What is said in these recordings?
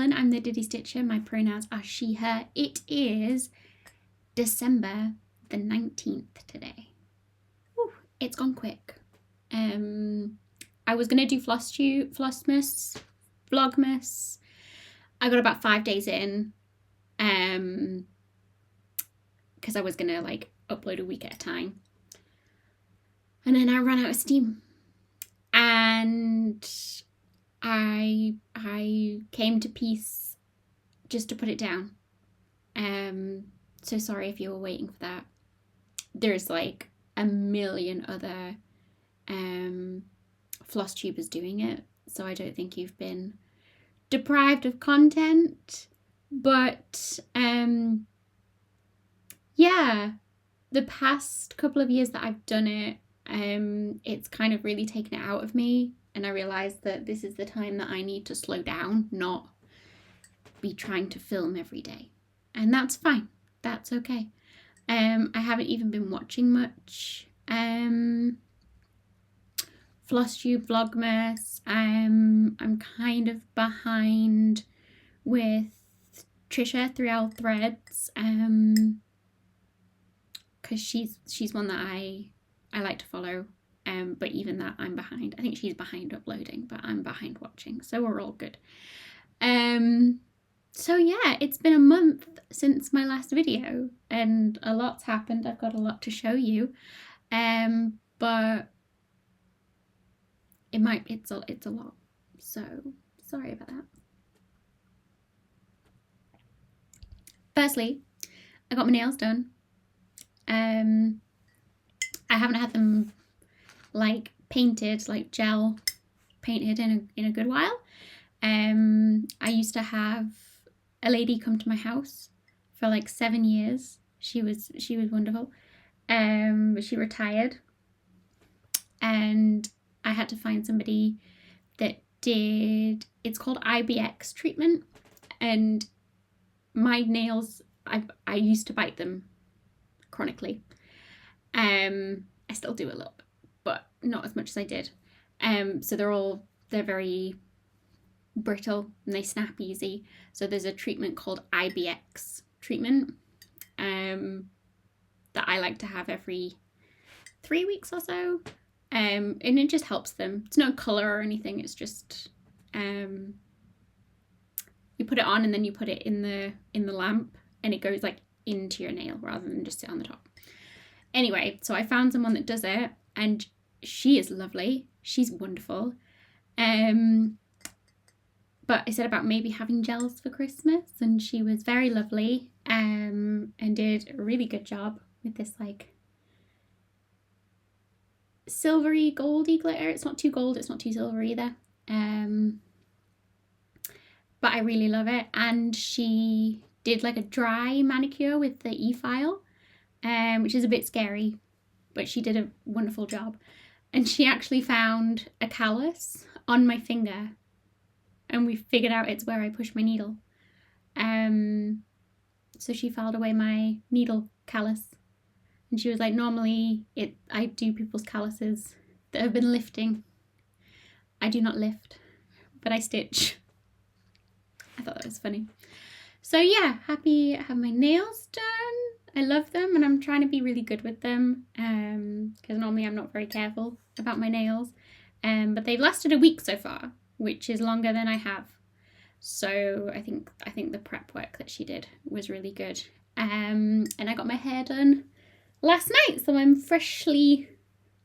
Helen. I'm the Diddy Stitcher. My pronouns are she, her. It is December the 19th today. Ooh, it's gone quick. I was going to do Vlogmas. I got about 5 days in. Because I was going to like upload a week at a time. And then I ran out of steam. And I came to peace just to put it down. So sorry if you were waiting for that. There's like a million other Flosstubers doing it, so I don't think you've been deprived of content. But yeah, the past couple of years that I've done it, it's kind of really taken it out of me, and I realised that this is the time that I need to slow down, not be trying to film every day. And that's fine. That's okay. I haven't even been watching much Flosstube Vlogmas. I'm kind of behind with Trisha 3L Threads, because she's one that I like to follow. But even that, I'm behind. I think she's behind uploading, but I'm behind watching, so we're all good. So yeah, it's been a month since my last video, and a lot's happened. I've got a lot to show you, but it's a lot. So sorry about that. Firstly, I got my nails done. I haven't had them like painted, like gel painted in a good while. I used to have a lady come to my house for like 7 years. She was wonderful. She retired, and I had to find somebody that did, it's called IBX treatment, and my nails, I used to bite them chronically. I still do a little bit, but not as much as I did. So they're very brittle and they snap easy. So there's a treatment called IBX treatment that I like to have every 3 weeks or so. And it just helps them. It's no colour or anything, it's just you put it on and then you put it in the lamp, and it goes like into your nail rather than just sit on the top. Anyway, so I found someone that does it, and she is lovely. She's wonderful. But I said about maybe having gels for Christmas, and she was very lovely, and did a really good job with this like silvery goldy glitter. It's not too gold, it's not too silver either. But I really love it. And she did like a dry manicure with the e-file, which is a bit scary, but she did a wonderful job. And she actually found a callus on my finger, and we figured out it's where I push my needle. So she filed away my needle callus, and she was like, normally I do people's calluses that have been lifting. I do not lift, but I stitch. I thought that was funny. So yeah, happy I have my nails done. I love them, and I'm trying to be really good with them, because normally I'm not very careful about my nails. But they've lasted a week so far, which is longer than I have. So I think the prep work that she did was really good. And I got my hair done last night, so I'm freshly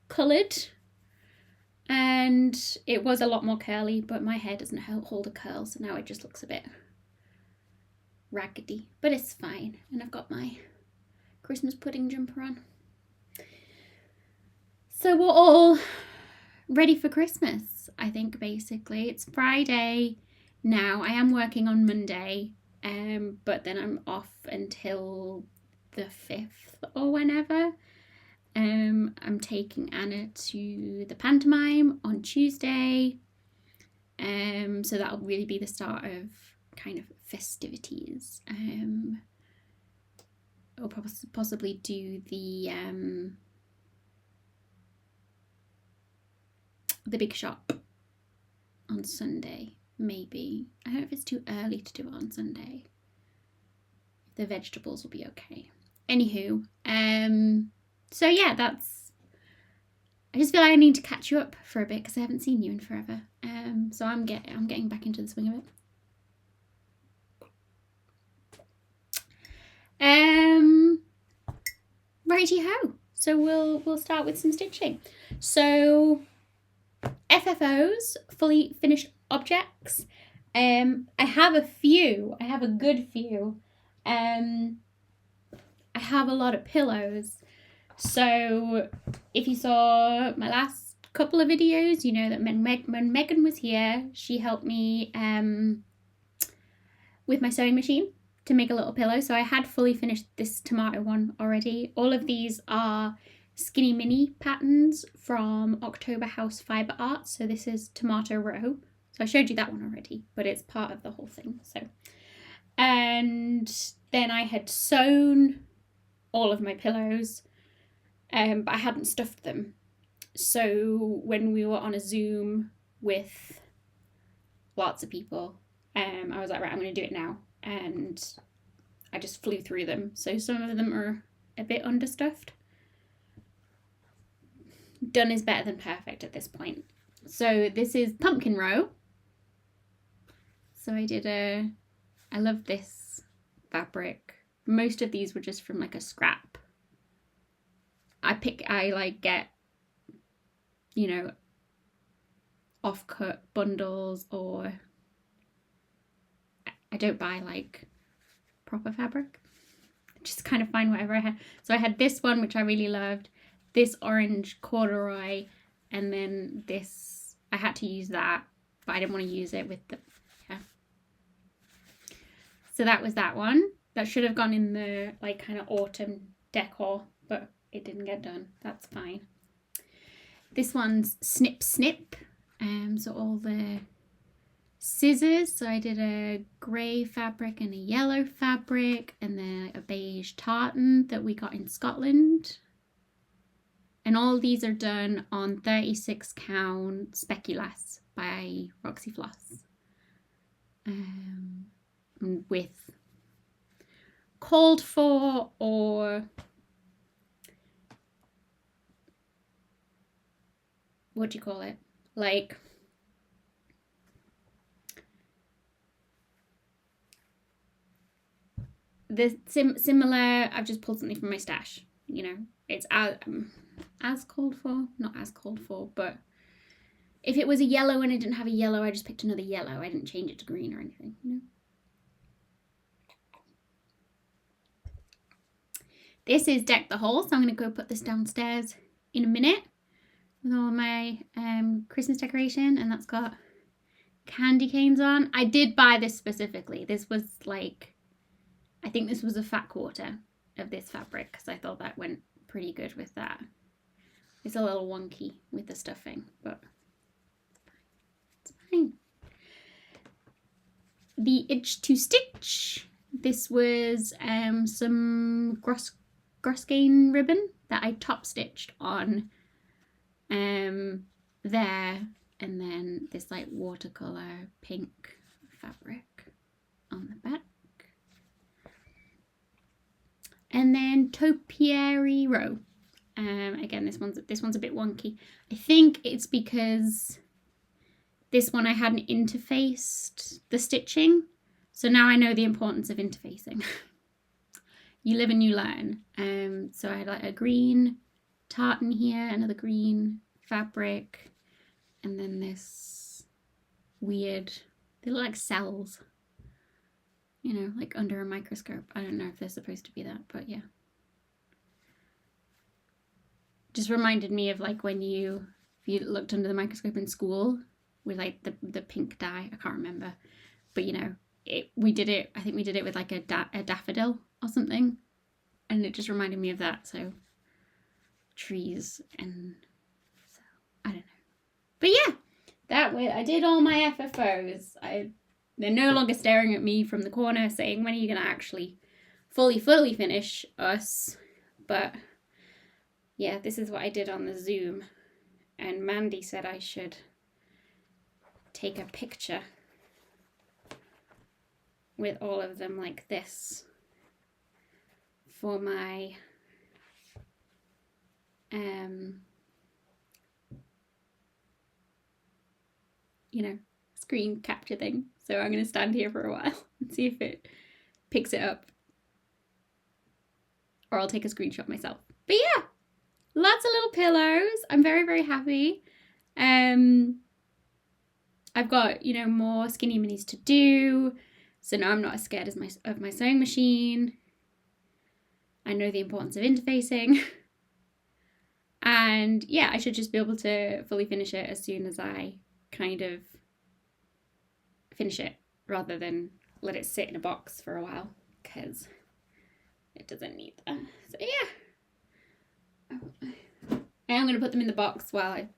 coloured. And it was a lot more curly, but my hair doesn't hold a curl, so now it just looks a bit raggedy, but it's fine. And I've got my Christmas pudding jumper on. So we're all ready for Christmas, I think, basically. It's Friday now. I am working on Monday, but then I'm off until the 5th or whenever. I'm taking Anna to the pantomime on Tuesday, so that'll really be the start of kind of festivities. I'll possibly do the big shop on Sunday, maybe. I don't know if it's too early to do it on Sunday. The vegetables will be okay. Anywho, so yeah, I just feel like I need to catch you up for a bit because I haven't seen you in forever. So I'm getting back into the swing of it. Righty ho. So we'll start with some stitching. So FFOs, fully finished objects. I have a good few. I have a lot of pillows. So if you saw my last couple of videos, you know that when Megan was here, she helped me with my sewing machine to make a little pillow. So I had fully finished this tomato one already. All of these are skinny mini patterns from October House Fibre Arts. So this is Tomato Row. So I showed you that one already, but it's part of the whole thing. So, and then I had sewn all of my pillows, but I hadn't stuffed them. So when we were on a Zoom with lots of people, I was like, right, I'm going to do it now. And I just flew through them. So some of them are a bit understuffed. Done is better than perfect at this point. So this is Pumpkin Row. So I love this fabric. Most of these were just from like a scrap. I like get, you know, off-cut bundles, or I don't buy like proper fabric. I just kind of find whatever I had. So I had this one, which I really loved, this orange corduroy, and then this, I had to use that, but I didn't want to use it with the, yeah. So that was that one. That should have gone in the like kind of autumn decor, but it didn't get done. That's fine. This one's Snip Snip. So all the scissors. So I did a grey fabric and a yellow fabric, and then a beige tartan that we got in Scotland. And all these are done on 36 count speculoos by Roxy Floss. With called for, or what do you call it? Like the similar, I've just pulled something from my stash, you know, it's as called for, not as called for, but if it was a yellow and I didn't have a yellow, I just picked another yellow. I didn't change it to green or anything, you know. This is Deck the Hall, so I'm going to go put this downstairs in a minute with all my Christmas decoration, and that's got candy canes on. I did buy this specifically. This was like, I think this was a fat quarter of this fabric because I thought that went pretty good with that. It's a little wonky with the stuffing, but it's fine. The Itch to Stitch. This was some Grosgain ribbon that I top stitched on there, and then this like watercolor pink fabric on the back. And then Topiary Row. Again, this one's a bit wonky. I think it's because this one I hadn't interfaced the stitching, so now I know the importance of interfacing. You live and you learn. So I had like a green tartan here, another green fabric, and then this weird, they look like cells, you know, like under a microscope. I don't know if they're supposed to be that, but yeah. Just reminded me of like when if you looked under the microscope in school with like the pink dye. I can't remember, but you know, I think we did it with like a daffodil or something, and it just reminded me of that. So trees, and so I don't know, but yeah, that way I did all my FFOs. They're no longer staring at me from the corner saying, when are you gonna actually fully finish us? But yeah, this is what I did on the Zoom, and Mandy said I should take a picture with all of them like this for my you know, screen capture thing. So I'm going to stand here for a while and see if it picks it up, or I'll take a screenshot myself. But yeah, lots of little pillows. I'm very, very happy. I've got, you know, more skinny minis to do, so now I'm not as scared as of my sewing machine. I know the importance of interfacing. And yeah, I should just be able to fully finish it as soon as I kind of finish it, rather than let it sit in a box for a while, because it doesn't need that. So yeah, I am going to put them in the box while I,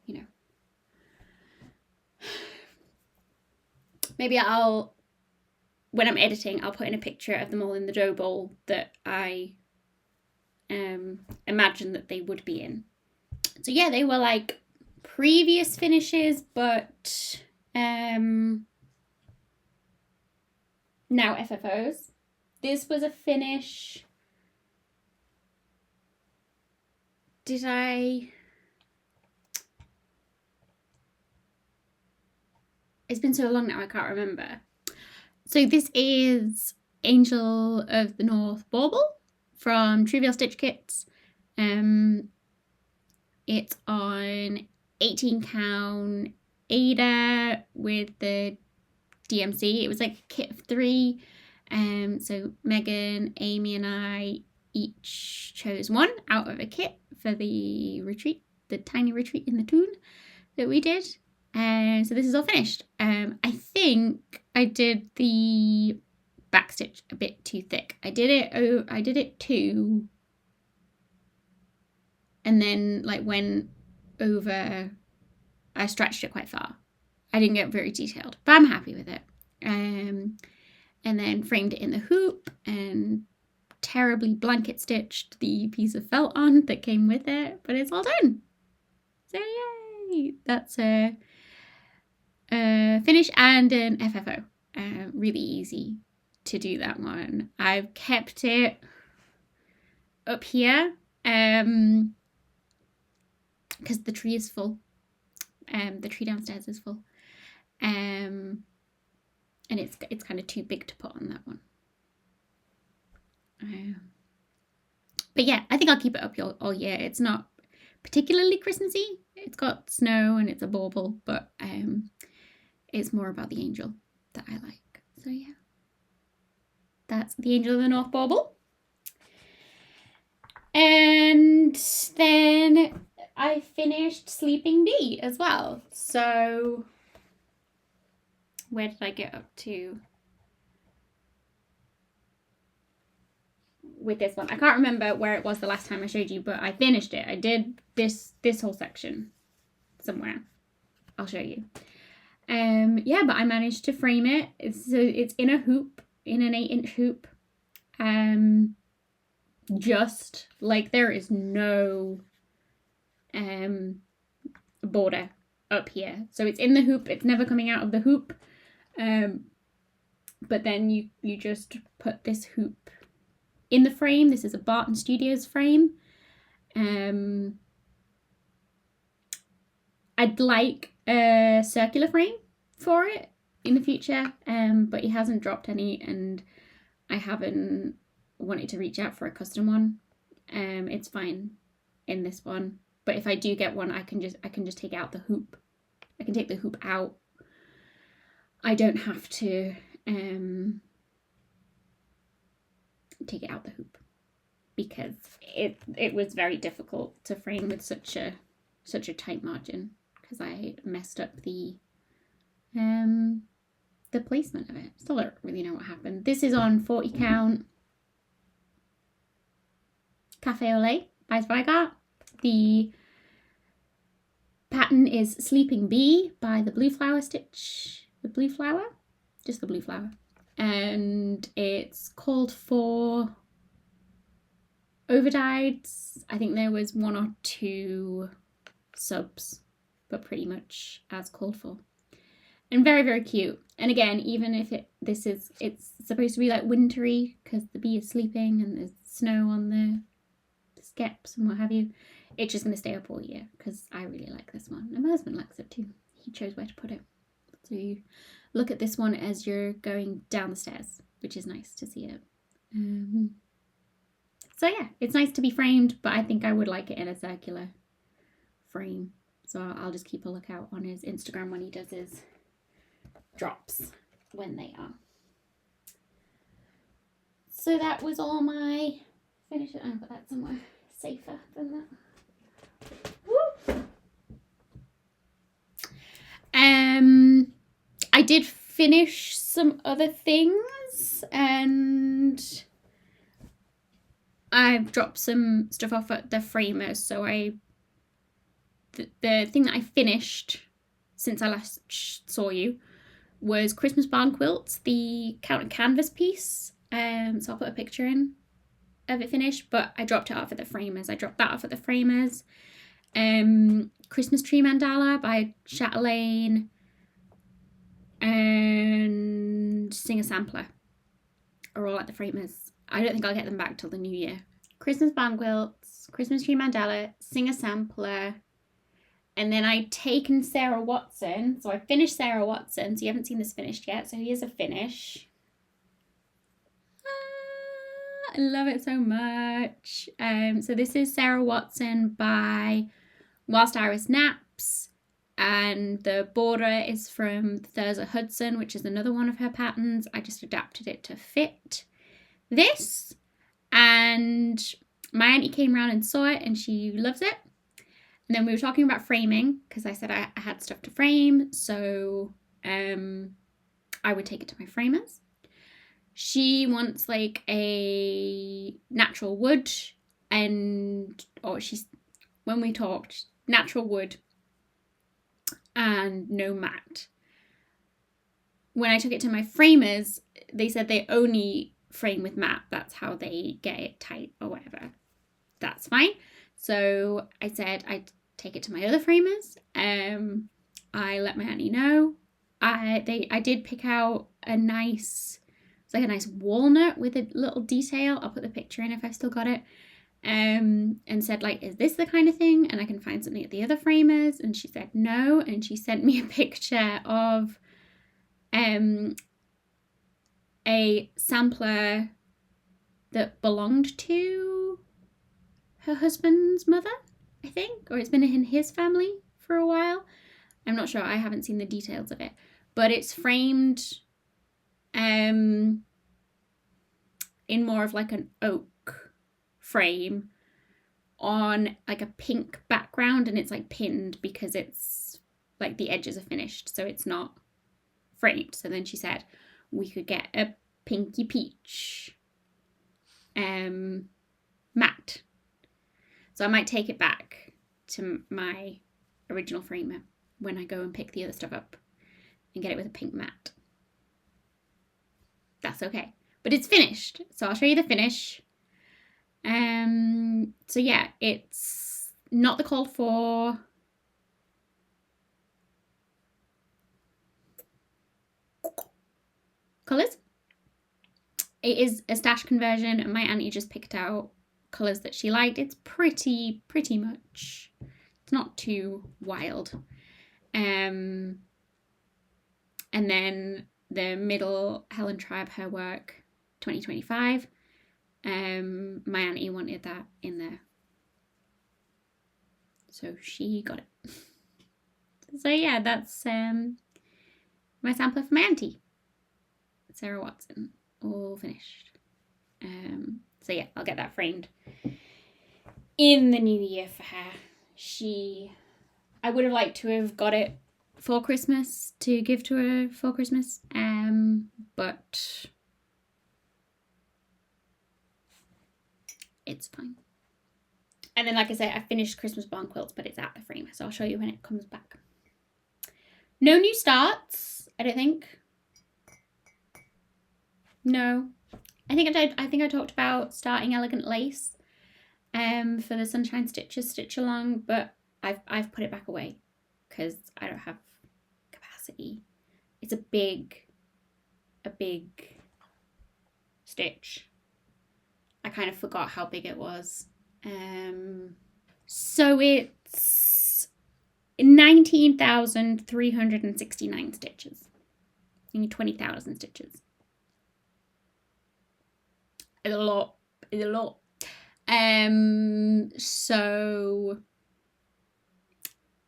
you know, maybe when I'm editing, I'll put in a picture of them all in the dough bowl that I imagine that they would be in. So yeah, they were like previous finishes, but now FFOs. This was a finish. It's been so long now, I can't remember. So this is Angel of the North Bauble from Trivial Stitch Kits. It's on 18 count Ada with the DMC. It was like a kit of 3. So Megan, Amy and I each chose one out of a kit for the retreat, the tiny retreat in the Toon that we did. And so this is all finished. I think I did the backstitch a bit too thick. I did it 2, and then like went over, I stretched it quite far. I didn't get very detailed, but I'm happy with it. And then framed it in the hoop and terribly blanket stitched the piece of felt on that came with it, but it's all done. So yay! That's a finish and an FFO. Really easy to do that one. I've kept it up here because the tree is full. The tree downstairs is full. And it's kind of too big to put on that one. But yeah, I think I'll keep it up all year. It's not particularly Christmassy. It's got snow and it's a bauble, but it's more about the angel that I like. So yeah, that's the Angel of the North Bauble. And then I finished Sleeping Bee as well. So where did I get up to with this one? I can't remember where it was the last time I showed you, but I finished it. I did this whole section somewhere. I'll show you. Yeah, but I managed to frame it. It's in a hoop, in an 8-inch hoop. Just like there is no border up here. So it's in the hoop, it's never coming out of the hoop. But then you just put this hoop in the frame. This is a Barton Studios frame. I'd like a circular frame for it in the future, but he hasn't dropped any, and I haven't wanted to reach out for a custom one. It's fine in this one, but if I do get one, I can just take out the hoop. I can take the hoop out. I don't have to take it out the hoop, because it was very difficult to frame with such a tight margin, because I messed up the placement of it. Still don't really know what happened. This is on 40 count Cafe au Lait by Zweigart. The pattern is Sleeping Bee by the Blue Flower Stitch. The Blue Flower? Just the Blue Flower. And it's called for overdyes. I think there was 1 or 2 subs, but pretty much as called for. and very, very cute. And again, even if it's supposed to be like wintry because the bee is sleeping and there's snow on the steps and what have you, it's just going to stay up all year because I really like this one. And my husband likes it too. He chose where to put it. So you look at this one as you're going down the stairs, which is nice to see it. So yeah, it's nice to be framed, but I think I would like it in a circular frame. So I'll just keep a lookout on his Instagram when he does his drops, when they are. So that was all my finishes. I'll put that somewhere safer than that. Woo! I did finish some other things and I've dropped some stuff off at the framers. So the thing that I finished since I last saw you was Christmas barn quilts, the counter canvas piece. So I'll put a picture in of it finished, but I dropped it off at the framers. I dropped that off at the framers. Christmas tree mandala by Chatelaine and Singer Sampler are all at the framers. I don't think I'll get them back till the new year. Christmas barn quilts, Christmas tree mandala, Singer Sampler, and then I'd taken Sarah Watson. So I finished Sarah Watson. So you haven't seen this finished yet. So here's a finish. I love it so much. So this is Sarah Watson by Whilst Iris Naps. And the border is from Thurza Hudson, which is another one of her patterns. I just adapted it to fit this. And my auntie came around and saw it and she loves it. And then we were talking about framing because I said I had stuff to frame. So I would take it to my framers. She wants like a natural wood when we talked, natural wood and no mat. When I took it to my framers, they said they only frame with mat. That's how they get it tight or whatever. That's fine. So I said I'd take it to my other framers. I let my auntie know. I did pick out a nice walnut with a little detail. I'll put the picture in if I've still got it. And said like, is this the kind of thing? And I can find something at the other framers. And she said no. And she sent me a picture of a sampler that belonged to her husband's mother, I think, or it's been in his family for a while. I'm not sure. I haven't seen the details of it, but it's framed in more of like an oak frame on like a pink background, and it's like pinned because it's like the edges are finished, so it's not framed. So then she said we could get a pinky peach mat. So I might take it back to my original framer when I go and pick the other stuff up and get it with a pink mat. That's okay. But it's finished. So I'll show you the finish. So yeah, it's not the called for colours. It is a stash conversion, and my auntie just picked out colours that she liked. It's pretty much. It's not too wild. And then the middle, Helen Tribe, her work, 2025. My auntie wanted that in there, so she got it. So yeah, that's my sampler for my auntie, Sarah Watson, all finished. So yeah, I'll get that framed in the new year for her. I would have liked to have got it for Christmas to give to her for Christmas, but it's fine. And then, like I said, I finished Christmas barn quilts, but it's at the framer, so I'll show you when it comes back. No new starts, I don't think. No. I think I talked about starting Elegant Lace for the Sunshine Stitches stitch along, but I've put it back away because I don't have capacity it's a big stitch. I kind of forgot how big it was. So it's 19,369 stitches. You need 20,000 stitches. It's a lot. It's a lot. So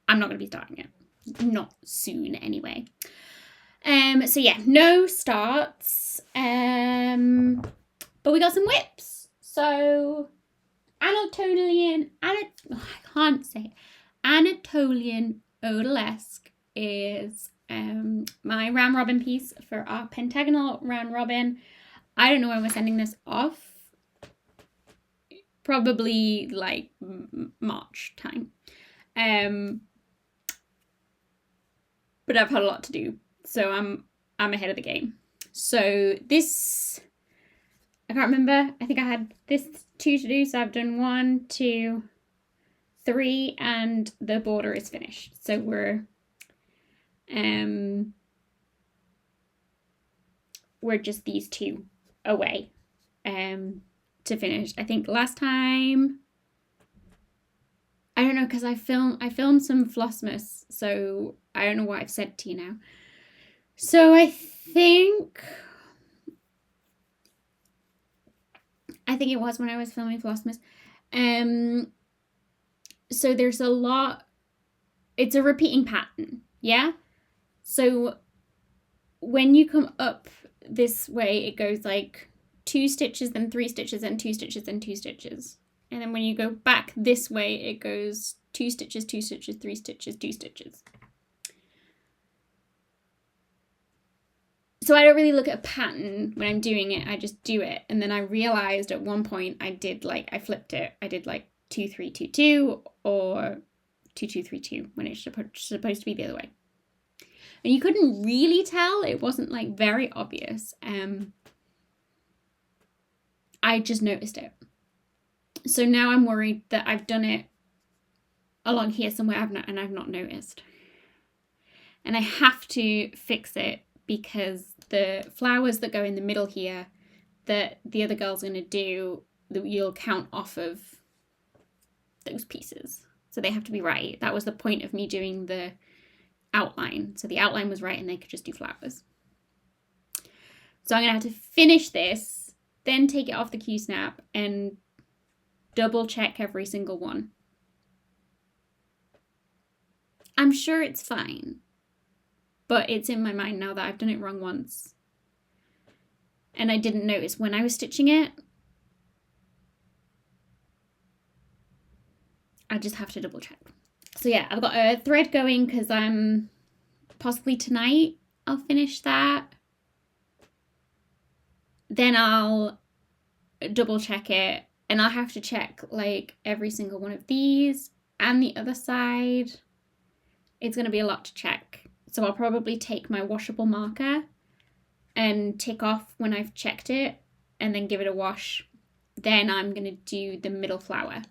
I'm not going to be starting it. Not soon anyway. So yeah, no starts. But we got some whips. So Anatolian Odalesque is my round robin piece for our pentagonal round robin. I don't know when we're sending this off. Probably like March time. But I've had a lot to do, so I'm ahead of the game. So this, I can't remember. I think I had this 2 to do, so I've done 1, 2, 3, and the border is finished. So we're just these 2 away to finish. I think last time, I don't know, because I filmed some Flossmas, so I don't know what I've said to you now. So I think it was when I was filming Flossmas. So there's a lot, it's a repeating pattern, yeah? So when you come up this way, it goes like 2 stitches, then 3 stitches, then 2 stitches, then 2 stitches. And then when you go back this way, it goes 2 stitches, 2 stitches, 3 stitches, 2 stitches. So I don't really look at a pattern when I'm doing it, I just do it. And then I realized at one point I flipped it. I did like 2, 3, 2, 2 or 2, 2, 3, 2 when it's supposed to be the other way. And you couldn't really tell, it wasn't like very obvious. I just noticed it. So now I'm worried that I've done it along here somewhere I've not noticed. And I have to fix it because the flowers that go in the middle here that the other girl's going to do, you'll count off of those pieces. So they have to be right. That was the point of me doing the outline. So the outline was right and they could just do flowers. So I'm going to have to finish this, then take it off the Q-snap and double check every single one. I'm sure it's fine, but it's in my mind now that I've done it wrong once. And I didn't notice when I was stitching it. I just have to double check. So yeah, I've got a thread going because I'm possibly tonight I'll finish that. Then I'll double check it and I'll have to check like every single one of these and the other side. It's going to be a lot to check. So I'll probably take my washable marker and tick off when I've checked it and then give it a wash. Then I'm going to do the middle flower.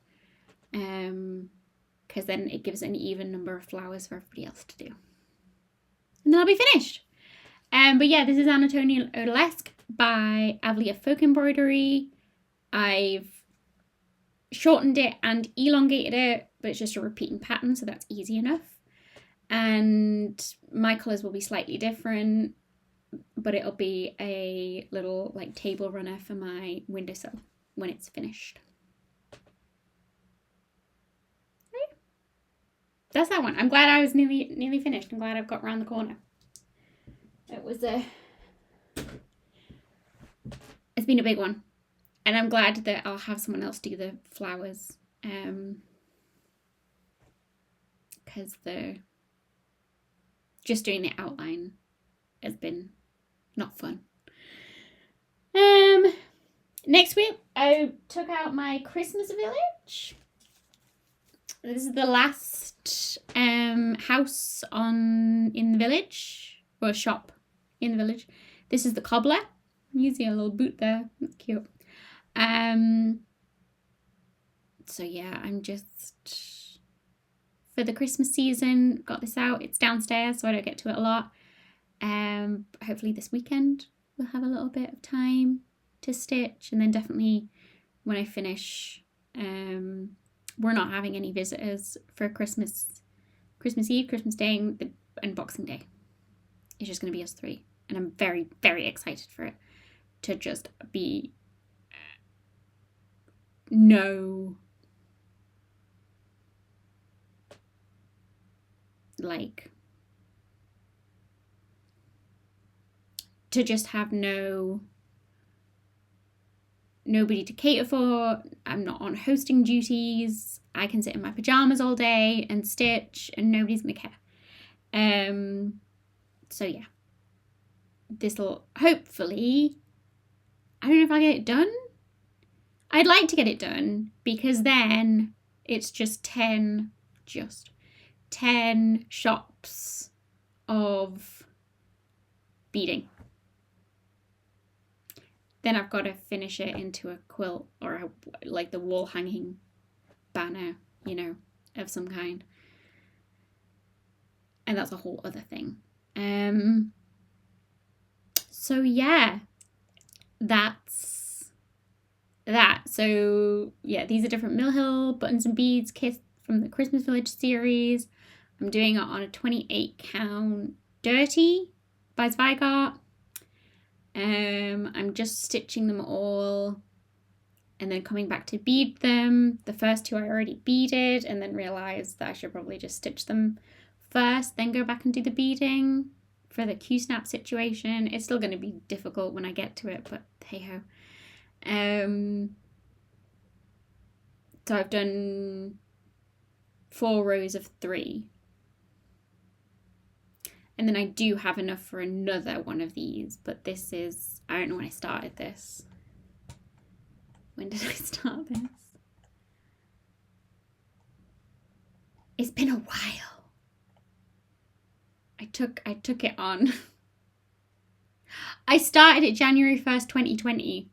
Because then it gives an even number of flowers for everybody else to do. And then I'll be finished. But yeah, this is Anatolian Odalesque by Avlia Folk Embroidery. I've shortened it and elongated it, but it's just a repeating pattern, so that's easy enough. And my colours will be slightly different, but it'll be a little like table runner for my windowsill when it's finished. That's that one. I'm glad I was nearly finished. I'm glad I've got around the corner. It's been a big one. And I'm glad that I'll have someone else do the flowers. Because just doing the outline has been not fun. Next week I took out my Christmas village. This is the last house in the village, or shop in the village. This is the cobbler. You see a little boot there. That's cute. So yeah, I'm just, for the Christmas season, got this out. It's downstairs, so I don't get to it a lot. Hopefully this weekend we'll have a little bit of time to stitch, and then definitely when I finish, we're not having any visitors for Christmas Eve, Christmas Day, and Boxing Day. It's just going to be us three, and I'm very, very excited for it to just be no like to just have nobody to cater for. I'm not on hosting duties. I can sit in my pajamas all day and stitch, and nobody's gonna care. So yeah, this'll hopefully, I don't know if I'll get it done. I'd like to get it done because then it's just 10 shops of beading. Then I've got to finish it into a quilt or like the wall hanging banner, of some kind. And that's a whole other thing. So yeah, that's that. So yeah, these are different Mill Hill buttons and beads kits from the Christmas Village series. I'm doing it on a 28 count dirty by Zweigart. I'm just stitching them all and then coming back to bead them. The first two I already beaded and then realised that I should probably just stitch them first, then go back and do the beading for the Q-snap situation. It's still going to be difficult when I get to it, but hey ho. So I've done 4 rows of 3. And then I do have enough for another one of these, but this is, I don't know when I started this. When did I start this? It's been a while. I took it on. I started it January 1st, 2020.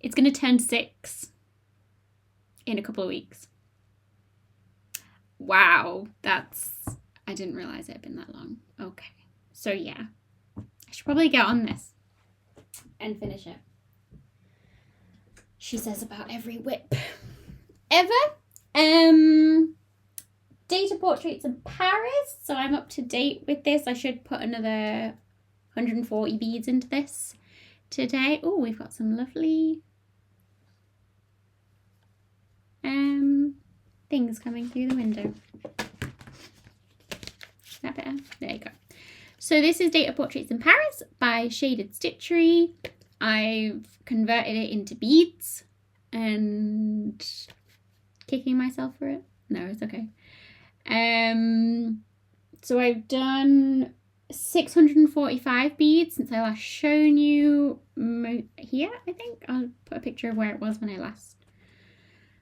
It's going to turn 6 in a couple of weeks. Wow, I didn't realise it had been that long. Okay, so yeah, I should probably get on this and finish it. She says about every whip ever. Data portraits in Paris, so I'm up to date with this. I should put another 140 beads into this today. Oh, we've got some lovely things coming through the window. Is that better? There you go. So this is Data Portraits in Paris by Shaded Stitchery. I've converted it into beads and kicking myself for it. No, it's okay. So I've done 645 beads since I last shown you here, I think. I'll put a picture of where it was when I last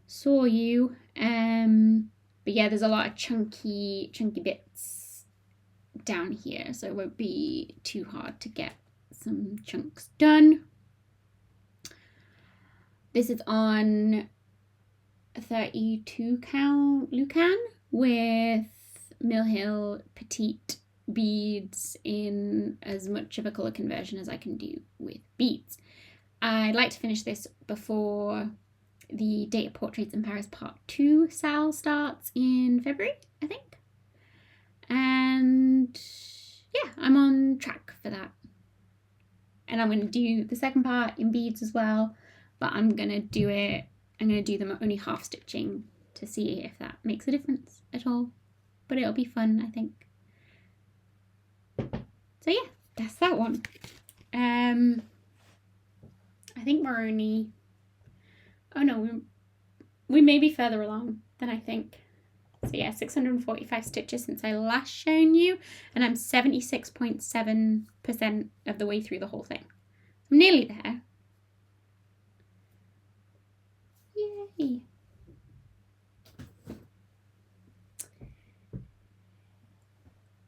saw you. But yeah, there's a lot of chunky bits down here, so it won't be too hard to get some chunks done. This is on a 32 count Lucan with Mill Hill Petite beads in as much of a colour conversion as I can do with beads. I'd like to finish this before the Data Portraits in Paris Part 2 sale starts in February, I think. And yeah, I'm on track for that. And I'm going to do the second part in beads as well, but I'm going to do them only half stitching to see if that makes a difference at all. But it'll be fun, I think. So yeah, that's that one. I think we're only, oh no, we may be further along than I think. So yeah, 645 stitches since I last shown you, and I'm 76.7% of the way through the whole thing. I'm nearly there. Yay.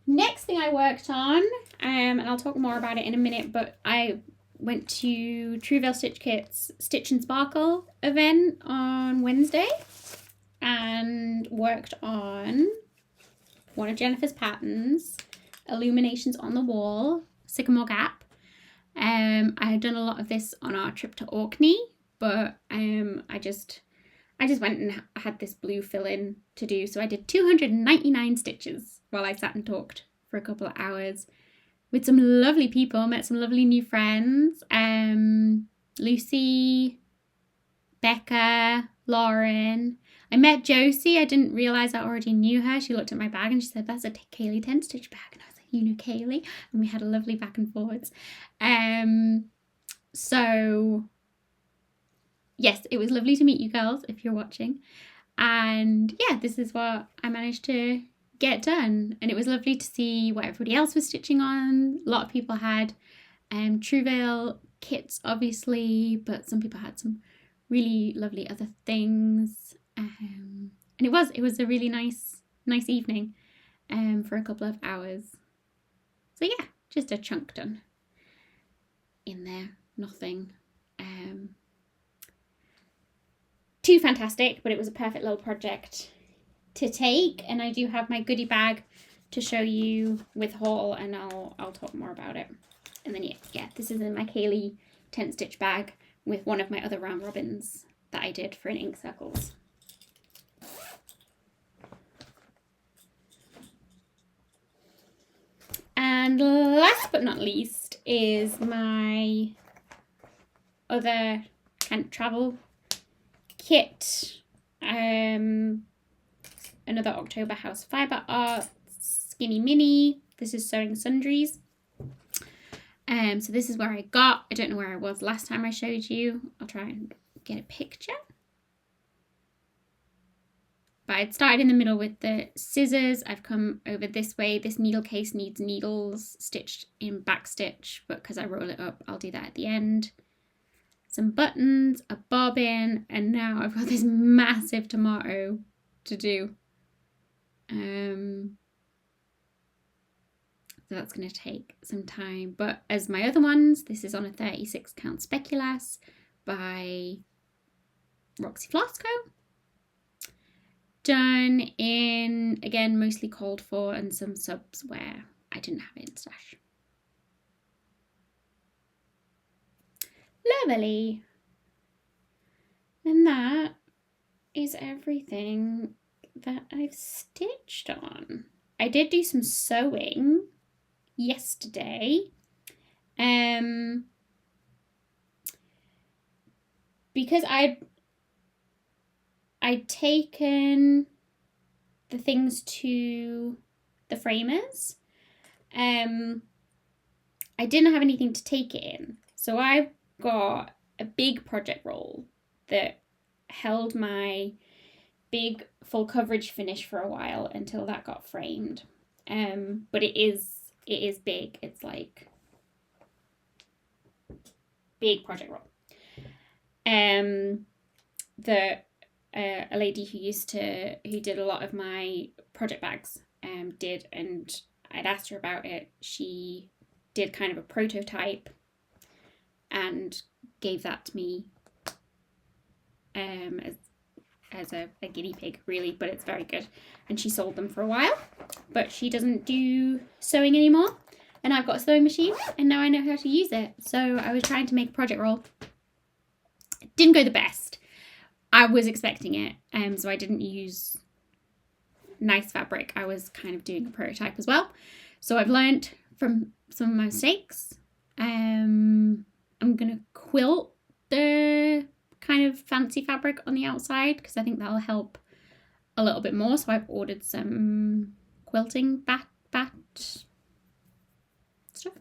Next thing I worked on, and I'll talk more about it in a minute, but when went to Trueveil Stitch Kit's Stitch and Sparkle event on Wednesday and worked on one of Jennifer's patterns, Illuminations on the Wall, Sycamore Gap. I had done a lot of this on our trip to Orkney, but I just went and had this blue fill-in to do. So I did 299 stitches while I sat and talked for a couple of hours with some lovely people, met some lovely new friends. Lucy, Becca, Lauren. I met Josie. I didn't realise I already knew her. She looked at my bag and she said, "That's a Kaylee 10 stitch bag." And I was like, "You know Kaylee?" And we had a lovely back and forwards. So yes, it was lovely to meet you girls if you're watching. And yeah, this is what I managed to get done. And it was lovely to see what everybody else was stitching on. A lot of people had Trueveil kits, obviously, but some people had some really lovely other things. And it was a really nice evening for a couple of hours. So yeah, just a chunk done in there. Nothing too fantastic, but it was a perfect little project to take. And I do have my goodie bag to show you with haul, and I'll talk more about it. And then yeah, this is in my Kaylee 10 stitch bag with one of my other round robins that I did for an ink circles. And last but not least is my other kind of travel kit. Another October House Fibre Arts Skinny Mini. This is Sewing Sundries. So this is where I don't know where I was last time I showed you. I'll try and get a picture. But I'd started in the middle with the scissors. I've come over this way. This needle case needs needles stitched in back stitch, but because I roll it up, I'll do that at the end. Some buttons, a bobbin, and now I've got this massive tomato to do. So that's going to take some time. But as my other ones, this is on a 36 count speculas by Roxy Flosco. Done in, again, mostly called for, and some subs where I didn't have it in stash. Lovely. And that is everything that I've stitched on. I did do some sewing yesterday. Because I'd taken the things to the framers. I didn't have anything to take it in. So I've got a big project roll that held my big full coverage finish for a while until that got framed. But it is big. It's like big project roll. A lady who did a lot of my project bags did, and I'd asked her about it. She did kind of a prototype and gave that to me as a guinea pig, really, but it's very good. And she sold them for a while, but she doesn't do sewing anymore. And I've got a sewing machine, and now I know how to use it. So I was trying to make a project roll. It didn't go the best. I was expecting it, so I didn't use nice fabric. I was kind of doing a prototype as well. So I've learned from some of my mistakes. I'm going to quilt the kind of fancy fabric on the outside because I think that'll help a little bit more. So I've ordered some quilting bat stuff.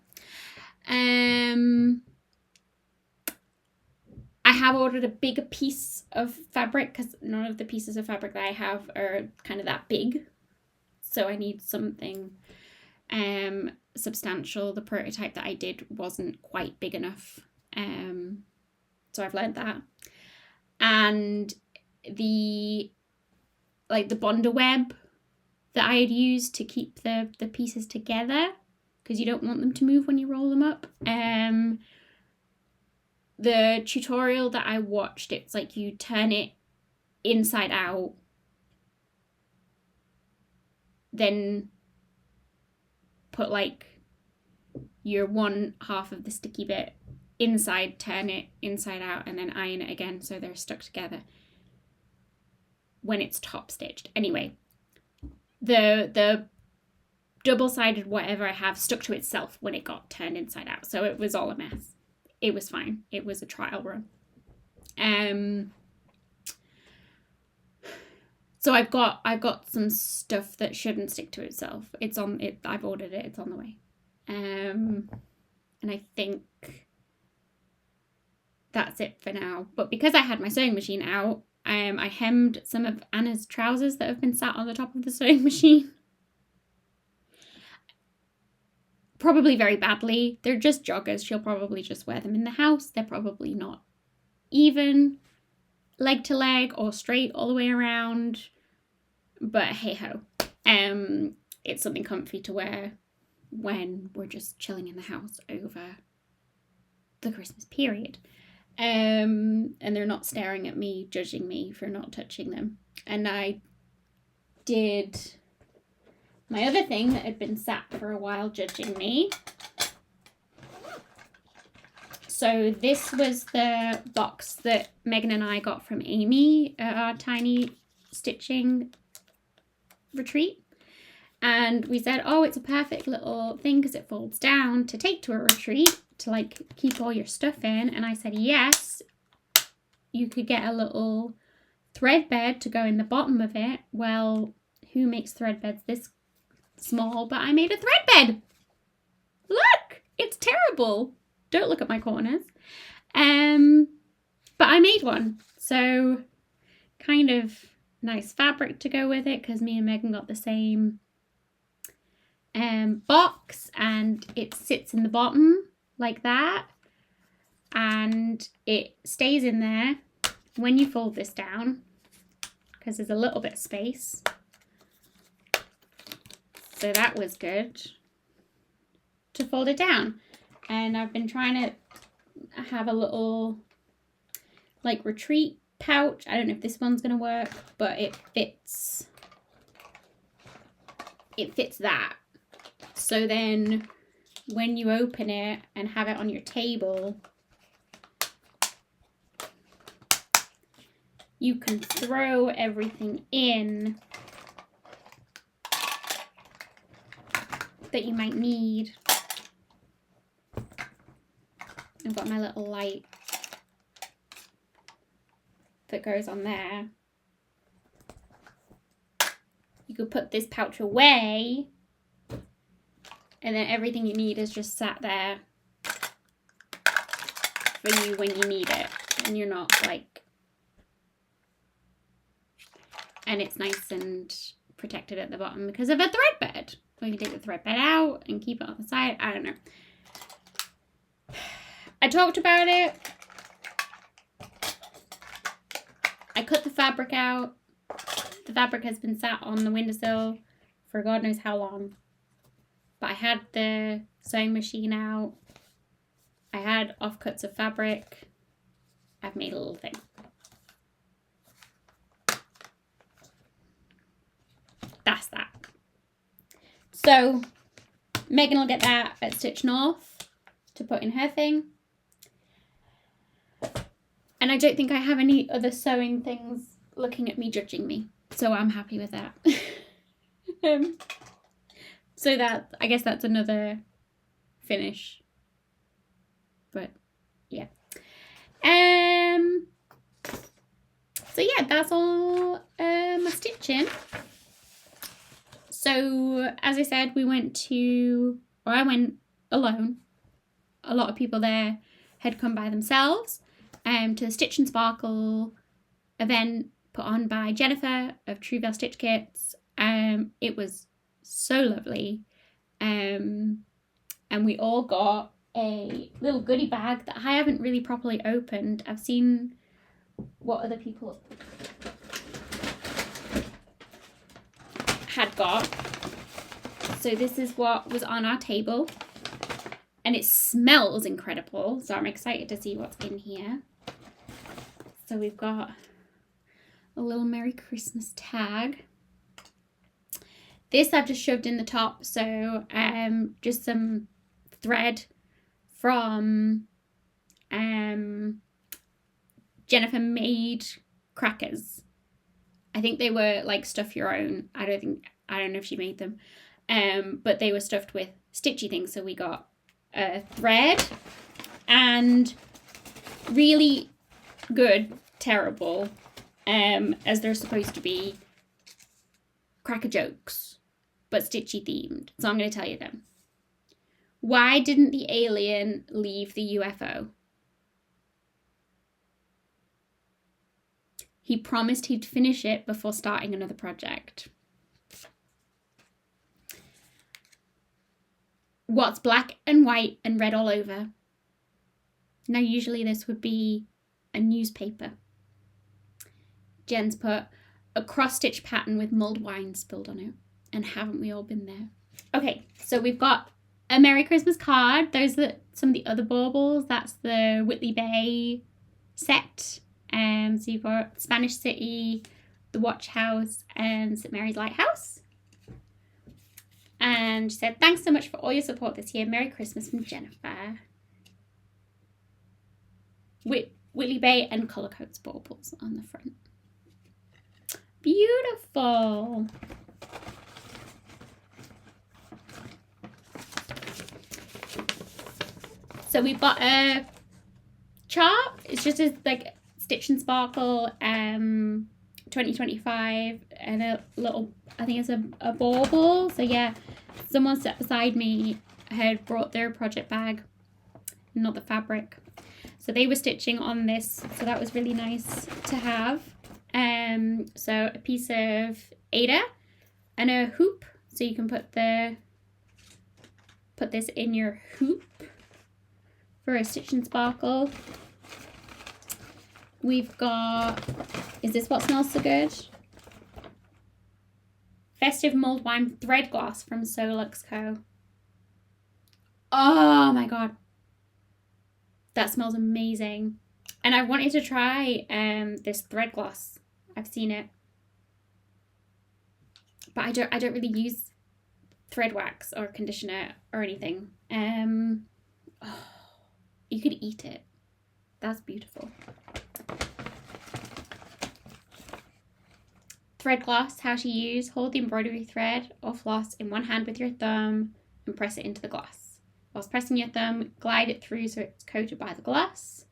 I have ordered a bigger piece of fabric because none of the pieces of fabric that I have are kind of that big. So I need something substantial. The prototype that I did wasn't quite big enough. So I've learned that. And the bonder web that I had used to keep the pieces together, because you don't want them to move when you roll them up, the tutorial that I watched, it's like you turn it inside out, then put like your one half of the sticky bit inside, turn it inside out, and then iron it again so they're stuck together when it's top stitched. Anyway, the double-sided whatever I have stuck to itself when it got turned inside out, so it was all a mess. It was fine. It was a trial run. So I've got some stuff that shouldn't stick to itself. It's on it. I've ordered it. It's on the way. And I think that's it for now. But because I had my sewing machine out, I hemmed some of Anna's trousers that have been sat on the top of the sewing machine. Probably very badly. They're just joggers. She'll probably just wear them in the house. They're probably not even leg to leg or straight all the way around. But hey ho. It's something comfy to wear when we're just chilling in the house over the Christmas period. And they're not staring at me, judging me for not touching them. And I did my other thing that had been sat for a while judging me. So this was the box that Megan and I got from Amy at our tiny stitching retreat. And we said, oh, it's a perfect little thing because it folds down to take to a retreat to like keep all your stuff in. And I said, yes, you could get a little thread bed to go in the bottom of it. Well, who makes thread beds this small? But I made a thread bed. Look, it's terrible. Don't look at my corners. But I made one. So kind of nice fabric to go with it because me and Megan got the same box, and it sits in the bottom like that, and it stays in there when you fold this down because there's a little bit of space. So that was good to fold it down. And I've been trying to have a little like retreat pouch. I don't know if this one's going to work, but it fits that. So then when you open it and have it on your table, you can throw everything in that you might need. I've got my little light that goes on there. You could put this pouch away, and then everything you need is just sat there for you when you need it, and you're not like, and it's nice and protected at the bottom because of a thread bed. Or you can take the thread bed out and keep it on the side. I don't know. I talked about it. I cut the fabric out. The fabric has been sat on the windowsill for God knows how long. But I had the sewing machine out. I had offcuts of fabric. I've made a little thing. That's that. So Megan will get that at Stitch North to put in her thing. And I don't think I have any other sewing things looking at me, judging me. So I'm happy with that. So that, I guess that's another finish. But yeah. So yeah, that's all my stitching. So as I said, I went alone. A lot of people there had come by themselves to the Stitch and Sparkle event put on by Jennifer of Truevale Stitch Kits. It was so lovely. And we all got a little goodie bag that I haven't really properly opened. I've seen what other people had got. So this is what was on our table. And it smells incredible, so I'm excited to see what's in here. So we've got a little Merry Christmas tag. This I've just shoved in the top, so just some thread from Jennifer made crackers. I think they were like stuff your own. I don't know if she made them. But they were stuffed with stitchy things. So we got a thread and really good, terrible, as they're supposed to be, cracker jokes, but stitchy themed. So I'm going to tell you them. Why didn't the alien leave the UFO? He promised he'd finish it before starting another project. What's black and white and red all over? Now, usually this would be a newspaper. Jen's put a cross-stitch pattern with mulled wine spilled on it. And haven't we all been there? Okay, so we've got a Merry Christmas card. Those are some of the other baubles. That's the Whitley Bay set. So you've got Spanish City, the Watch House, and St. Mary's Lighthouse. And she said, thanks so much for all your support this year. Merry Christmas from Jennifer. Whitley Bay and Colour Coats baubles on the front. Beautiful. So we've got a chart. It's just a, like Stitch and Sparkle 2025 and a little, I think it's a bauble. So yeah, someone sat beside me had brought their project bag, not the fabric. So they were stitching on this. So that was really nice to have. So a piece of Aida and a hoop. So you can put this in your hoop for a Stitch and Sparkle. We've got, is this what smells so good? Festive mulled wine thread gloss from Solux Co. Oh my god. That smells amazing. And I wanted to try this thread gloss. I've seen it. But I don't really use thread wax or conditioner or anything. Oh, you could eat it. That's beautiful. Thread gloss, how to use. Hold the embroidery thread or floss in one hand with your thumb and press it into the gloss. Whilst pressing your thumb, glide it through so it's coated by the gloss.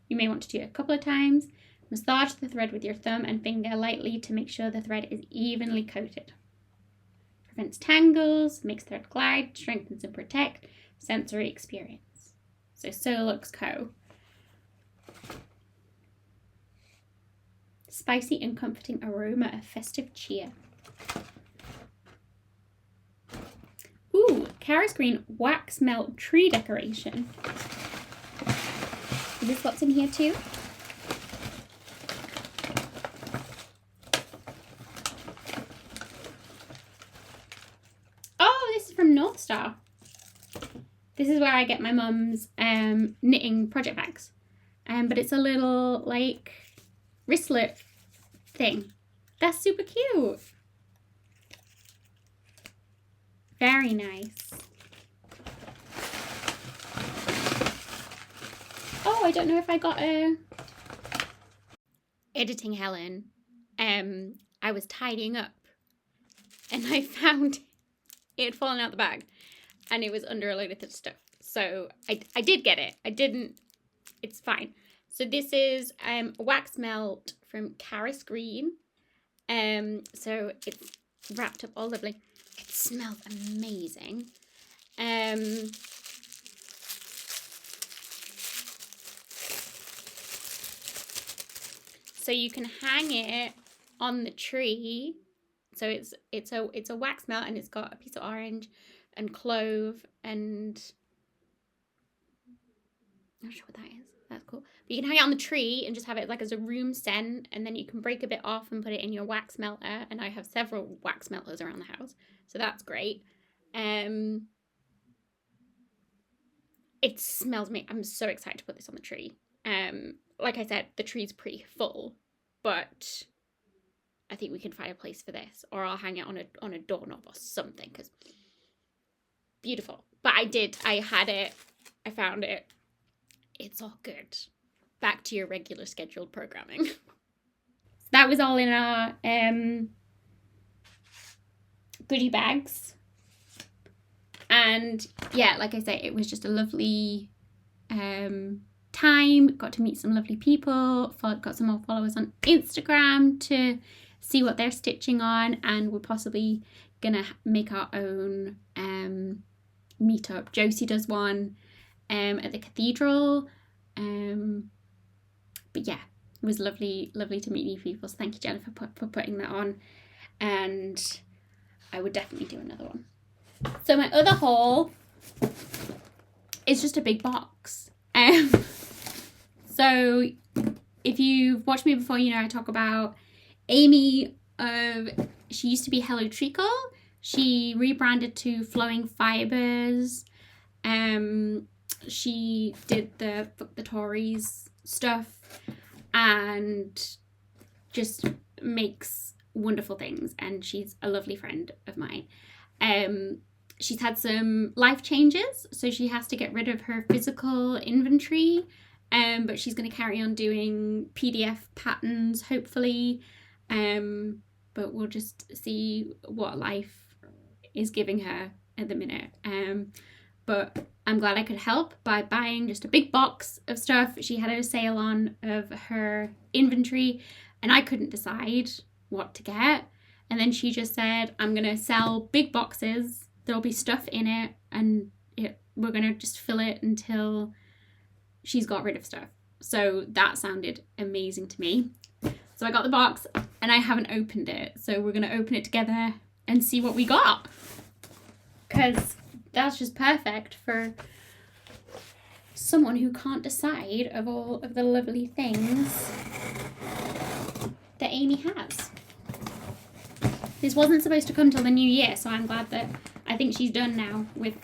You may want to do it a couple of times. Massage the thread with your thumb and finger lightly to make sure the thread is evenly coated. Prevents tangles, makes thread glide, strengthens and protect sensory experience. So Solux Co. Spicy and comforting aroma of festive cheer. Ooh, Kara's Green wax melt tree decoration. Is this what's in here too? Oh, this is from North Star. This is where I get my mum's knitting project bags. But it's a little like wristlet thing. That's super cute. Very nice. Oh, I don't know if I got a... Editing Helen. I was tidying up and I found it had fallen out the bag and it was under a load of stuff. So I did get it. I didn't... It's fine. So this is a wax melt from Karis Green. So it's wrapped up all lovely. It smells amazing. So you can hang it on the tree. So it's a wax melt and it's got a piece of orange and clove and I'm not sure what that is. That's cool. But you can hang it on the tree and just have it like as a room scent, and then you can break a bit off and put it in your wax melter. And I have several wax melters around the house, so that's great. it smells me. I'm so excited to put this on the tree. Like I said, the tree's pretty full, but I think we can find a place for this, or I'll hang it on a doorknob or something, because beautiful. But I had it, I found it. It's all good. Back to your regular scheduled programming. So that was all in our goodie bags. And yeah, like I say, it was just a lovely time. Got to meet some lovely people. Got some more followers on Instagram to see what they're stitching on, and we're possibly gonna make our own meetup. Josie does one at the cathedral. But yeah, it was lovely to meet new people. So thank you, Jennifer, for putting that on, and I would definitely do another one. So my other haul is just a big box. So if you've watched me before, you know I talk about Amy. She used to be Hello Treacle. She rebranded to Flowing Fibers. She did the Fuck the Tories stuff and just makes wonderful things, and she's a lovely friend of mine. She's had some life changes, so she has to get rid of her physical inventory, but she's going to carry on doing PDF patterns, hopefully, but we'll just see what life is giving her at the minute. But I'm glad I could help by buying just a big box of stuff. She had a sale on of her inventory, and I couldn't decide what to get. And then she just said, I'm going to sell big boxes. There'll be stuff in it, and we're going to just fill it until she's got rid of stuff. So that sounded amazing to me. So I got the box, and I haven't opened it. So we're going to open it together and see what we got. Because that's just perfect for someone who can't decide of all of the lovely things that Amy has. This wasn't supposed to come till the new year, so I'm glad that I think she's done now with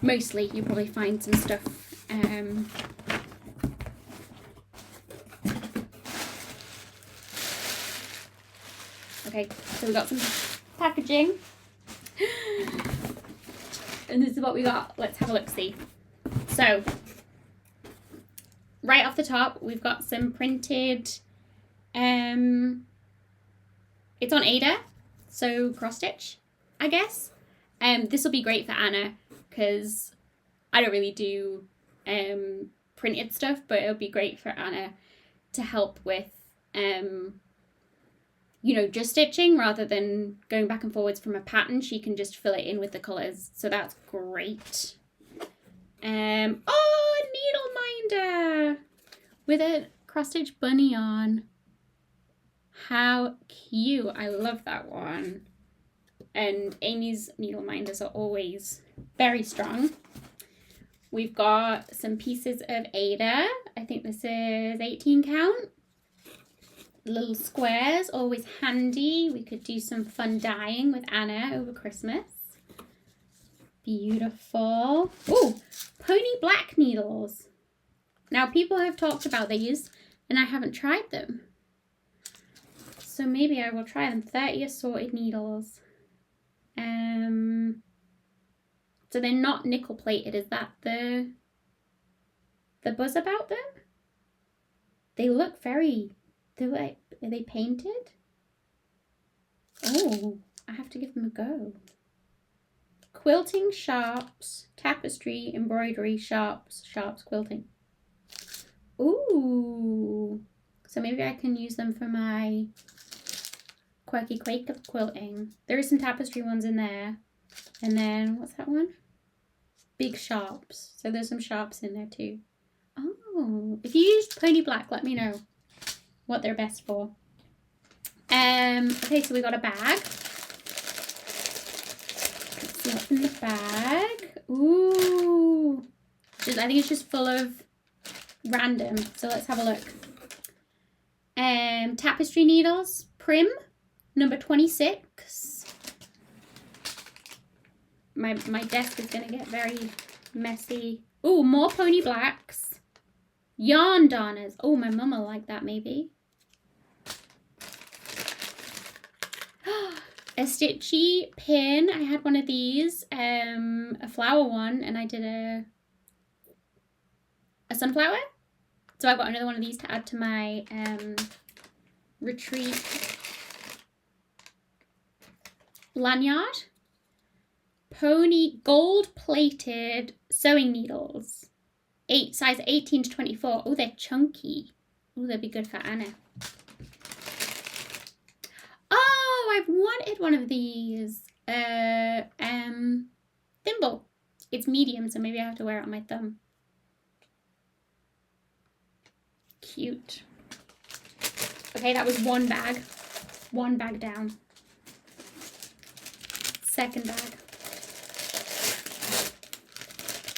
mostly. You'll probably find some stuff okay, so we got some packaging. And this is what we got. Let's have a look-see. So, right off the top, we've got some printed, it's on Ada, so cross-stitch, I guess. This will be great for Anna, because I don't really do printed stuff, but it'll be great for Anna to help with, you know, just stitching rather than going back and forwards from a pattern. She can just fill it in with the colours, so that's great. Oh, a needle minder with a cross-stitch bunny on. How cute. I love that one. And Amy's needle minders are always very strong. We've got some pieces of Ada. I think this is 18 count. Little squares, always handy. We could do some fun dyeing with Anna over Christmas. Beautiful. Oh, pony black needles. Now, people have talked about these, and I haven't tried them. So maybe I will try them. 30 assorted needles. So they're not nickel plated. Is that the buzz about them? They look very... are they painted? Oh, I have to give them a go. Quilting sharps, tapestry, embroidery, sharps, quilting. Ooh. So maybe I can use them for my quirky quake of quilting. There is some tapestry ones in there. And then, what's that one? Big sharps. So there's some sharps in there too. Oh, if you used pony black, let me know what they're best for. Okay, so we got a bag. Let's see what's in the bag. Ooh. I think it's just full of random. So let's have a look. Tapestry needles, Prim, number 26. my desk is going to get very messy. Oh, more pony blacks. Yarn darners. Oh, my mum will like that maybe. A stitchy pin. I had one of these, a flower one, and I did a sunflower. So I've got another one of these to add to my retreat lanyard. Pony gold plated sewing needles. Size 18 to 24. Oh, they're chunky. Oh, they'd be good for Anna. Oh, I've wanted one of these. Thimble. It's medium, so maybe I have to wear it on my thumb. Cute. Okay, that was one bag. One bag down. Second bag.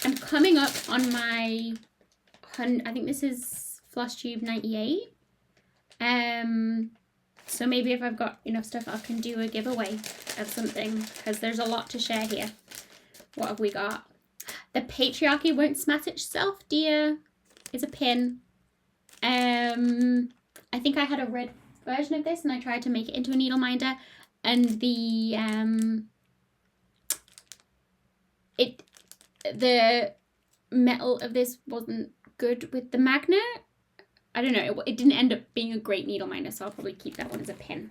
I'm coming up on my, I think this is Flosstube 98. So maybe if I've got enough stuff, I can do a giveaway of something, because there's a lot to share here. What have we got? The patriarchy won't smash itself, dear. It's a pin. I think I had a red version of this and I tried to make it into a needle minder, and the metal of this wasn't good with the magnet. I don't know, it didn't end up being a great needle minder, so I'll probably keep that one as a pin.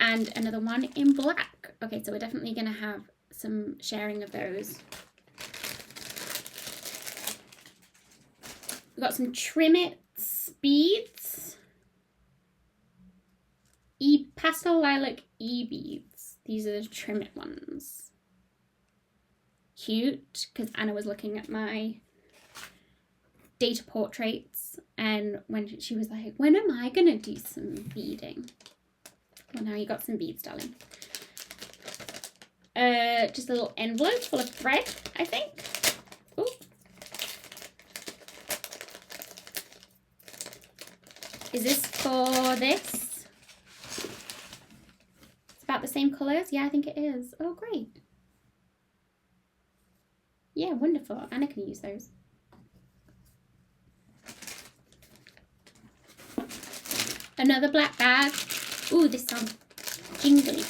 And another one in black. Okay, so we're definitely going to have some sharing of those. We've got some Trimmets beads. Pastel lilac beads. These are the Trimmet ones. Cute, because Anna was looking at my data portraits, and when she was like, when am I going to do some beading? Well, now you got some beads, darling. Just a little envelope full of thread, I think. Ooh. Is this for this? It's about the same colours? Yeah, I think it is. Oh, great. Yeah, wonderful. Anna can use those. Another black bag. Ooh, this sounds jingly.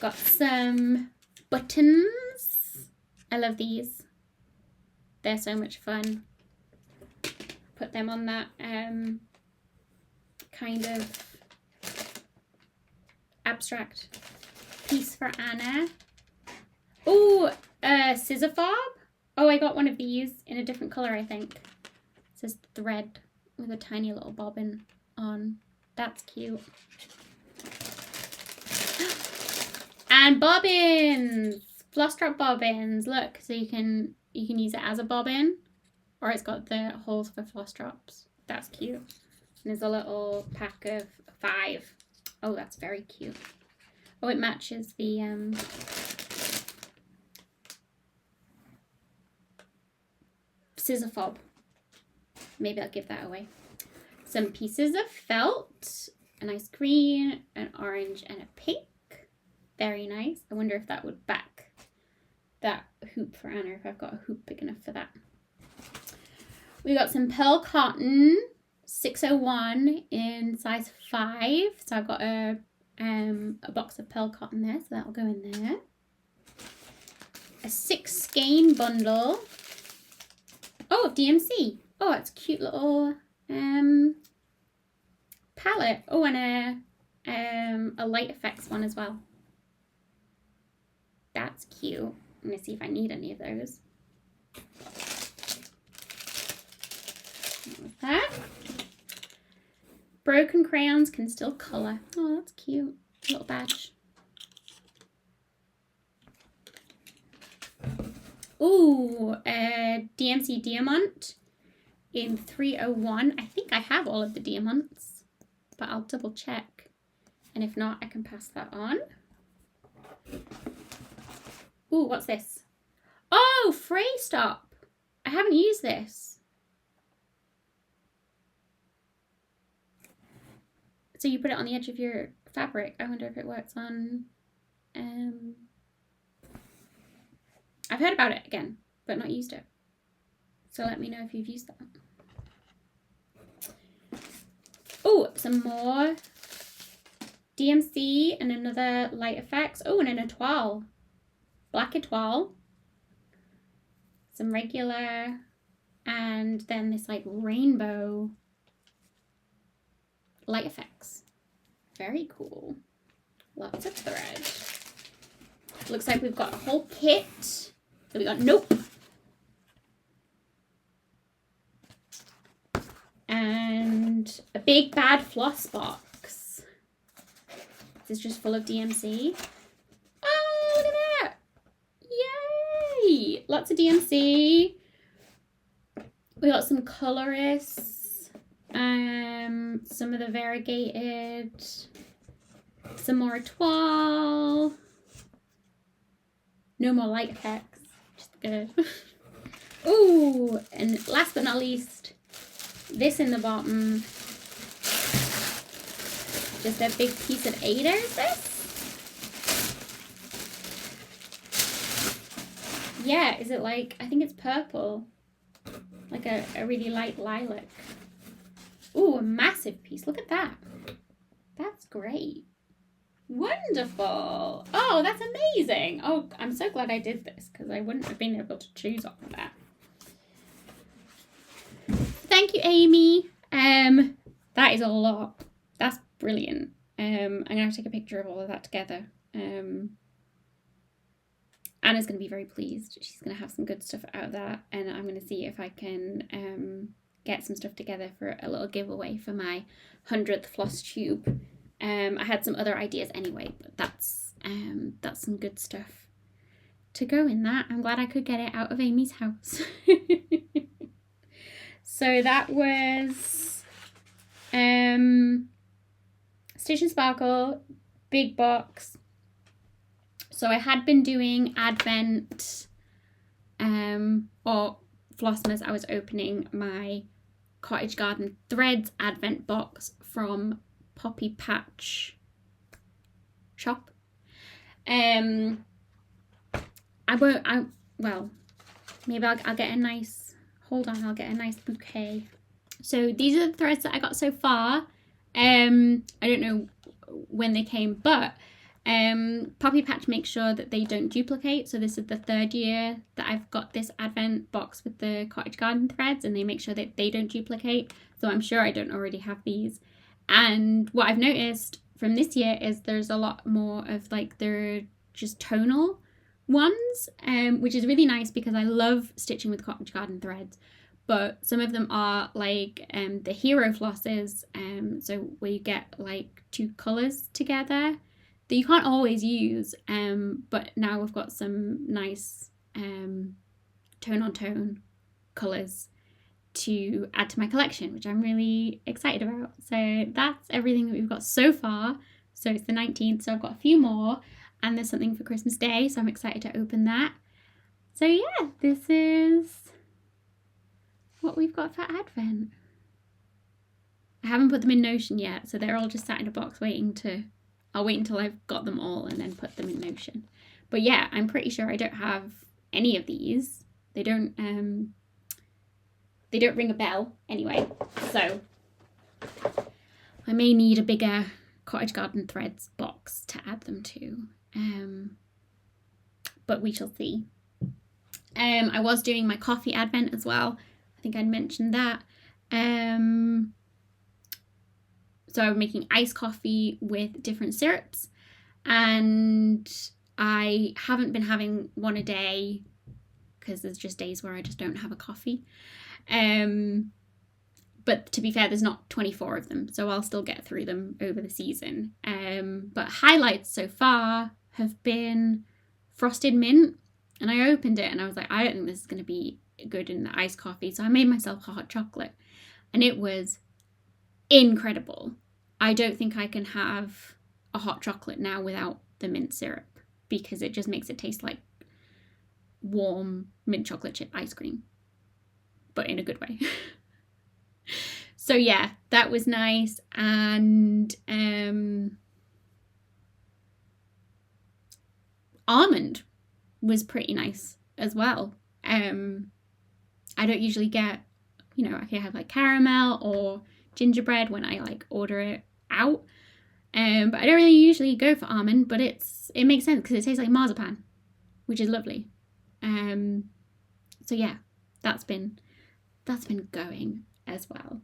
Got some buttons. I love these. They're so much fun. Put them on that kind of abstract piece for Anna. Ooh, scissor fob. Oh, I got one of these in a different colour, I think. It says thread with a tiny little bobbin on. That's cute. And bobbins, floss drop bobbins. Look, so you can use it as a bobbin, or it's got the holes for floss drops. That's cute. And there's a little pack of 5. Oh, that's very cute. Oh, it matches the scissor fob. Maybe I'll give that away. Some pieces of felt, a nice green, an orange, and a pink. Very nice. I wonder if that would back that hoop for Anna, if I've got a hoop big enough for that. We got some pearl cotton, 601 in size 5. So I've got a box of pearl cotton there, so that'll go in there. A 6 skein bundle. Oh, DMC. Oh, it's a cute little palette. Oh, and a light effects one as well. That's cute. I'm going to see if I need any of those. With that. Broken crayons can still colour. Oh, that's cute. Little badge. Ooh, DMC Diamant in 301. I think I have all of the diamonds, but I'll double check. And if not, I can pass that on. Ooh, what's this? Oh, Fray Stop. I haven't used this. So you put it on the edge of your fabric. I wonder if it works on... I've heard about it again, but not used it. So let me know if you've used that. Oh, some more DMC and another light effects. Oh, and an étoile. Black étoile. Some regular. And then this like rainbow light effects. Very cool. Lots of thread. Looks like we've got a whole kit. So we got nope. And a big bad floss box. This is just full of DMC. Oh, look at that. Yay. Lots of DMC. We got some colorists. Some of the variegated. Some more étoile. No more light effects. Just good. Ooh, and last but not least, this in the bottom. Just a big piece of Ada, is this? Yeah, is it like, I think it's purple. Like a really light lilac. Ooh, a massive piece. Look at that. That's great. Wonderful. Oh, that's amazing. Oh, I'm so glad I did this because I wouldn't have been able to choose off of that. Thank you, Amy. That is a lot. That's brilliant. I'm going to have to take a picture of all of that together. Anna's going to be very pleased. She's going to have some good stuff out of that. And I'm going to see if I can get some stuff together for a little giveaway for my 100th Flosstube. I had some other ideas anyway, but that's some good stuff to go in that. I'm glad I could get it out of Amy's house. So that was Stitch and Sparkle, big box. So I had been doing Advent or Flossmas. I was opening my Cottage Garden Threads Advent box from Poppy Patch shop. Well, maybe I'll get a nice, hold on, I'll get a nice bouquet. So these are the threads that I got so far. I don't know when they came, but Poppy Patch makes sure that they don't duplicate. So this is the 3rd year that I've got this Advent box with the Cottage Garden threads, and they make sure that they don't duplicate. So I'm sure I don't already have these. And what I've noticed from this year is there's a lot more of like they're just tonal ones, which is really nice because I love stitching with Cottage Garden threads. But some of them are like the hero flosses, so where you get like 2 colours together that you can't always use, but now we've got some nice tone-on-tone colours to add to my collection, which I'm really excited about. So that's everything that we've got so far. So it's the 19th, so I've got a few more, and there's something for Christmas Day, so I'm excited to open that. So yeah, this is what we've got for Advent. I haven't put them in Notion yet, so they're all just sat in a box waiting to... I'll wait until I've got them all and then put them in Notion. But yeah, I'm pretty sure I don't have any of these. They don't ring a bell anyway. So I may need a bigger Cottage Garden Threads box to add them to. But we shall see. I was doing my coffee Advent as well. I think I'd mentioned that. So I'm making iced coffee with different syrups, and I haven't been having one a day because there's just days where I just don't have a coffee. But to be fair, there's not 24 of them, so I'll still get through them over the season. But highlights so far have been frosted mint, and I opened it and I was like, I don't think this is going to be good in the iced coffee, so I made myself hot chocolate, and it was incredible. I don't think I can have a hot chocolate now without the mint syrup because it just makes it taste like warm mint chocolate chip ice cream, but in a good way. So yeah, that was nice. And almond was pretty nice as well. I don't usually get, you know, I can have like caramel or gingerbread when I like order it out. But I don't really usually go for almond, but it makes sense because it tastes like marzipan, which is lovely. So yeah, that's been going as well.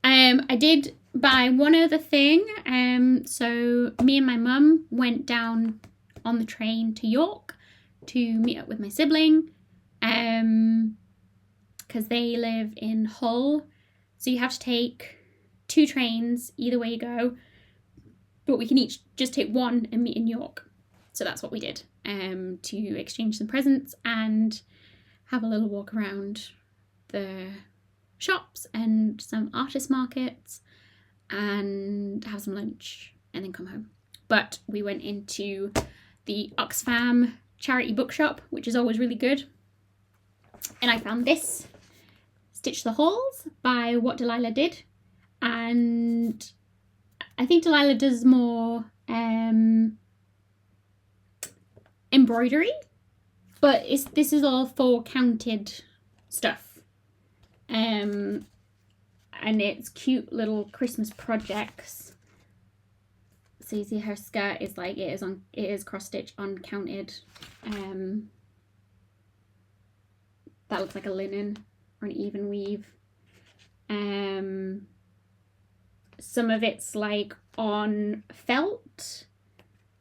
I did buy one other thing. So me and my mum went down on the train to York to meet up with my sibling, because they live in Hull. So you have to take 2 trains either way you go, but we can each just take one and meet in York. So that's what we did, to exchange some presents and have a little walk around the shops and some artist markets and have some lunch and then come home. But we went into the Oxfam charity bookshop, which is always really good, and I found this, Stitch the Holes by What Delilah Did. And I think Delilah does more embroidery, but this is all for counted stuff, and it's cute little Christmas projects. So you see her skirt is like, it is cross stitch on counted. That looks like a linen or an even weave. Some of it's like on felt,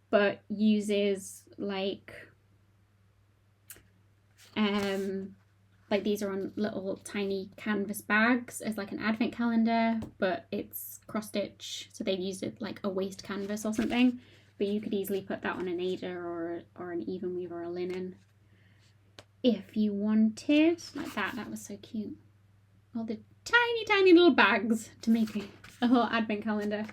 but uses like these are on little tiny canvas bags as like an advent calendar, but it's cross stitch, so they've used it like a waste canvas or something. But you could easily put that on an Aida or an even weave or a linen if you wanted, like that. That was so cute. All the tiny little bags to make a whole advent calendar.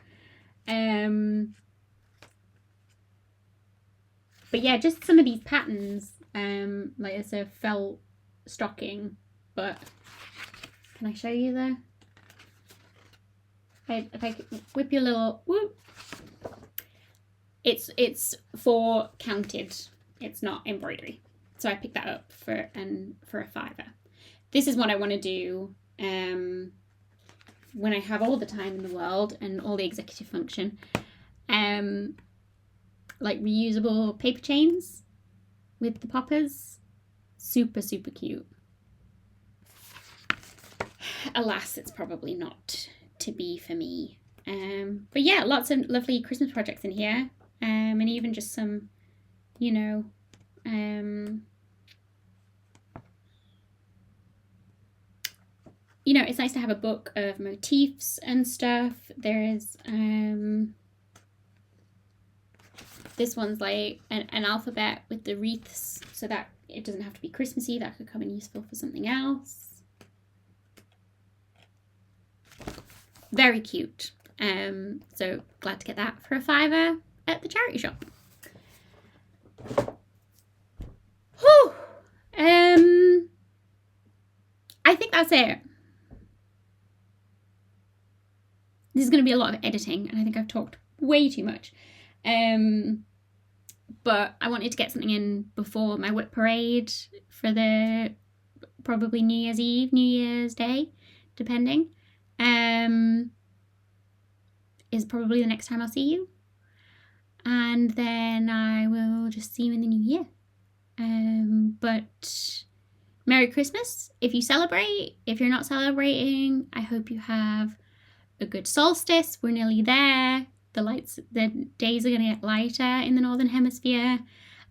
But yeah, just some of these patterns, like it's a felt stocking, but can I show you the, if I whip your little whoop, it's for counted, it's not embroidery. So I picked that up for a £5. This is what I want to do when I have all the time in the world and all the executive function. Like reusable paper chains with the poppers. Super cute. Alas, it's probably not to be for me. But yeah, lots of lovely Christmas projects in here. And even just some, you know, it's nice to have a book of motifs and stuff. There is this one's like an alphabet with the wreaths, so that it doesn't have to be Christmassy. That could come in useful for something else. Very cute. So glad to get that for a £5 at the charity shop. Whew. I think that's it. This is going to be a lot of editing, and I think I've talked way too much. But I wanted to get something in before my whip parade for the probably New Year's Eve, New Year's Day, depending. Is probably the next time I'll see you. And then I will just see you in the new year. But Merry Christmas if you celebrate. If you're not celebrating, I hope you have a good solstice. We're nearly there. The days are going to get lighter in the northern hemisphere,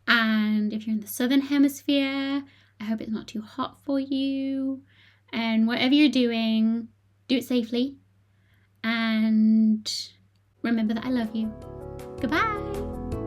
and if you're in the southern hemisphere, I hope it's not too hot for you. And whatever you're doing, do it safely, and remember that I love you. Goodbye.